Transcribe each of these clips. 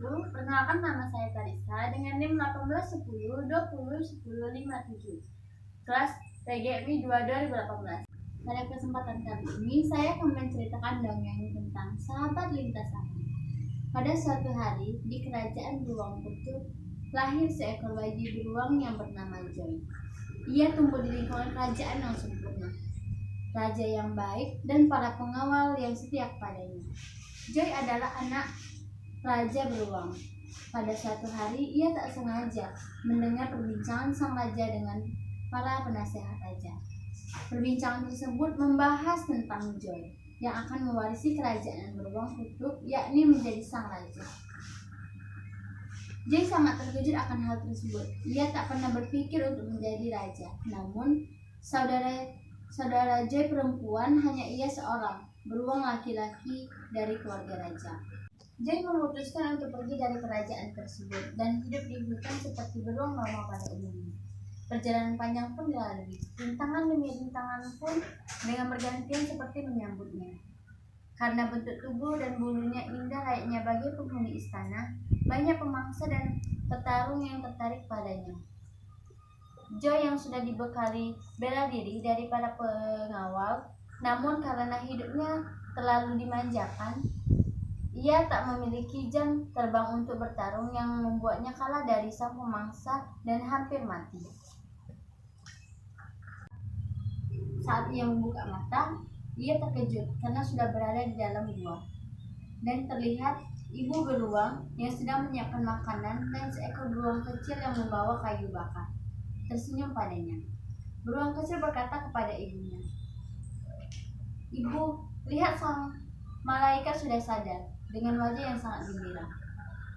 wabarakatuh. Perkenalkan, nama saya Karissa dengan NIM 1810201057, kelas PGMI 2 2018. Pada kesempatan kali ini saya akan menceritakan dongeng tentang sahabat lintas angin. Pada suatu hari di kerajaan beruang kutub lahir seekor bayi beruang yang bernama Joy. Ia tumbuh di lingkungan kerajaan yang sempurna, raja yang baik dan para pengawal yang setia padanya. Joy adalah anak Raja Beruang. Pada suatu hari, ia tak sengaja mendengar perbincangan sang raja dengan para penasehat raja. Perbincangan tersebut membahas tentang Joy yang akan mewarisi kerajaan Beruang Kutub, yakni menjadi sang raja. Joy sangat terkejut akan hal tersebut. Ia tak pernah berpikir untuk menjadi raja. Namun, saudara Joy perempuan hanya ia seorang, beruang laki-laki dari keluarga raja. Joy memutuskan untuk pergi dari kerajaan tersebut dan hidup di hutan seperti beruang normal pada umumnya. Perjalanan panjang pun dilalui. Rintangan demi rintangan pun dengan bergantian seperti menyambutnya. Karena bentuk tubuh dan bulunya indah layaknya bagi penghuni istana, banyak pemangsa dan petarung yang tertarik padanya. Joy yang sudah dibekali bela diri dari para pengawal, namun karena hidupnya terlalu dimanjakan, ia tak memiliki jam terbang untuk bertarung yang membuatnya kalah dari sang pemangsa dan hampir mati. Saat ia membuka mata, ia terkejut karena sudah berada di dalam gua. Dan terlihat ibu beruang yang sedang menyiapkan makanan dan seekor beruang kecil yang membawa kayu bakar tersenyum padanya. Beruang kecil berkata kepada ibunya, "Ibu, lihat sang malaikat sudah sadar." Dengan wajah yang sangat gembira.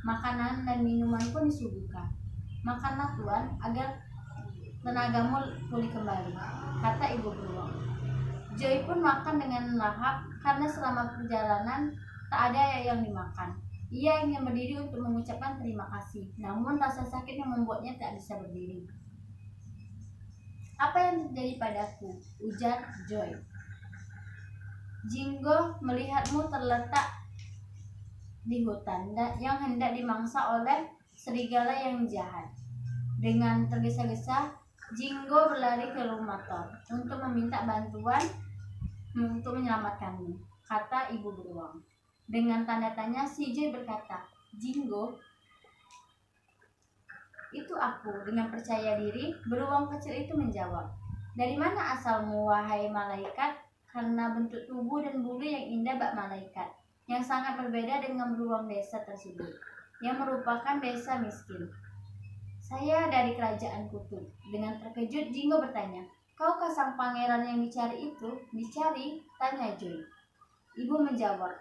Makanan dan minuman pun disuguhkan. "Makanlah Tuan, agar tenagamu pulih kembali," kata ibu beruang. Joy pun makan dengan lahap karena selama perjalanan tak ada yang dimakan. Ia ingin berdiri untuk mengucapkan terima kasih, namun rasa sakit yang membuatnya tak bisa berdiri. "Apa yang terjadi padaku?" ujar Joy. "Jingo melihatmu terletak di hutan yang hendak dimangsa oleh serigala yang jahat." Dengan tergesa-gesa, Jingo berlari ke rumah Thor untuk meminta bantuan untuk menyelamatkanmu, kata ibu beruang. Dengan tanda tanya, si Joy berkata, "Jingo, itu aku." Dengan percaya diri, beruang kecil itu menjawab, "Dari mana asalmu, wahai malaikat?" Karena bentuk tubuh dan bulu yang indah bak malaikat, yang sangat berbeda dengan beruang desa tersebut, yang merupakan desa miskin. "Saya dari kerajaan kutub." Dengan terkejut, Jingo bertanya, "Kaukah sang pangeran yang dicari itu?" "Dicari?" tanya Joy. Ibu menjawab,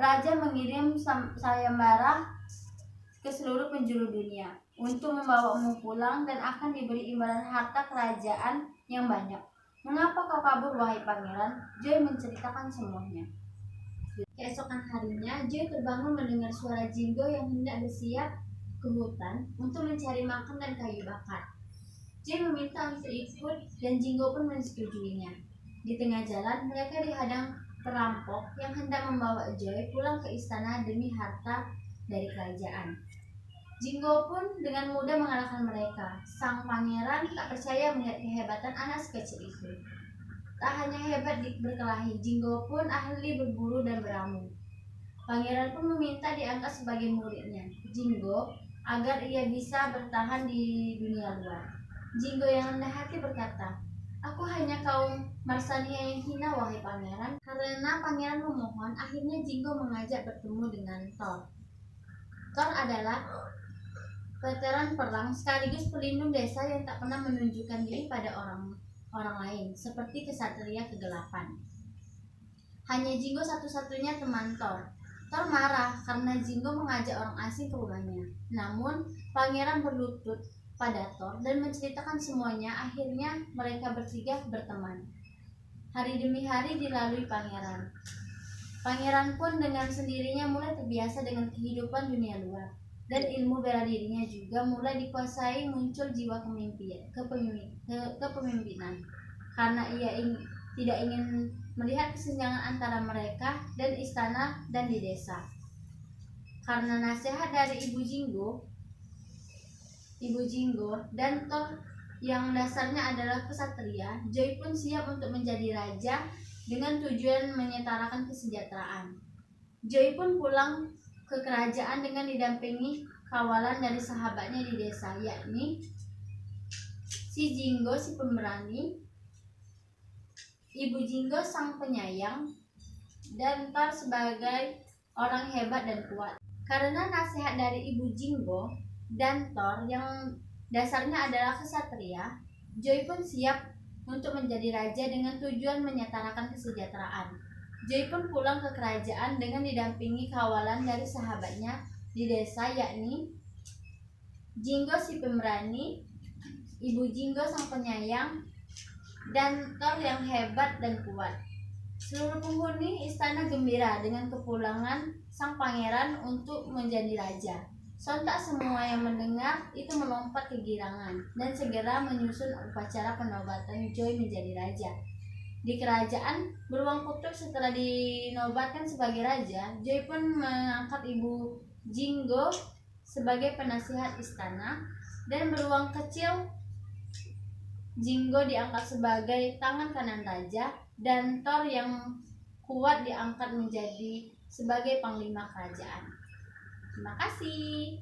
"Raja mengirim sayembara ke seluruh penjuru dunia untuk membawamu pulang dan akan diberi imbalan harta kerajaan yang banyak. Mengapa kau kabur, wahai pangeran?" Joy menceritakan semuanya. Keesokan harinya, Joy terbangun mendengar suara Jingo yang hendak bersiap ke hutan untuk mencari makan dan kayu bakar. Joy meminta untuk ikut dan Jingo pun menyetujuinya. Di tengah jalan, mereka dihadang perampok yang hendak membawa Joy pulang ke istana demi harta dari kerajaan. Jingo pun dengan mudah mengalahkan mereka. Sang pangeran tak percaya melihat kehebatan anak sekecil itu. Tak hanya hebat berkelahi, Jingo pun ahli berburu dan beramu. Pangeran pun meminta diangkat sebagai muridnya, Jingo, agar ia bisa bertahan di dunia luar. Jingo yang rendah hati berkata, "Aku hanya kaum Marsania yang hina, wahai pangeran." Karena pangeran memohon, akhirnya Jingo mengajak bertemu dengan Thor. Thor adalah veteran perang sekaligus pelindung desa yang tak pernah menunjukkan diri pada orang lain, seperti kesatria kegelapan. Hanya Jingo satu-satunya teman Thor. Thor marah karena Jingo mengajak orang asing ke rumahnya. Namun, pangeran berlutut pada Thor dan menceritakan semuanya. Akhirnya, mereka bertiga berteman. Hari demi hari dilalui pangeran. Pangeran pun dengan sendirinya mulai terbiasa dengan kehidupan dunia luar. Dan ilmu bela dirinya juga mulai dikuasai. Muncul jiwa kepemimpinan karena ia tidak ingin melihat kesenjangan antara mereka dan istana dan di desa. Karena nasihat dari Ibu Jinggo dan Thor yang dasarnya adalah kesatria, Joy pun siap untuk menjadi raja dengan tujuan menyetarakan kesejahteraan. Joy pun pulang ke kerajaan dengan didampingi kawalan dari sahabatnya di desa, yakni si Jinggo si pemberani, Ibu Jinggo sang penyayang, dan Thor sebagai orang hebat dan kuat. Karena nasihat dari Ibu Jinggo dan Thor yang dasarnya adalah kesatria, Joy pun siap untuk menjadi raja dengan tujuan menyetarakan kesejahteraan. Joy pun pulang ke kerajaan dengan didampingi kawalan dari sahabatnya di desa, yakni Jinggo si pemberani, Ibu Jinggo sang penyayang, dan Thor yang hebat dan kuat. Seluruh penghuni istana gembira dengan kepulangan sang pangeran untuk menjadi raja. Sontak semua yang mendengar itu melompat kegirangan dan segera menyusun upacara penobatan Joy menjadi raja. Di kerajaan beruang kutub setelah dinobatkan sebagai raja, Joy pun mengangkat Ibu Jinggo sebagai penasihat istana dan beruang kecil Jinggo diangkat sebagai tangan kanan raja dan Thor yang kuat diangkat menjadi sebagai panglima kerajaan. Terima kasih.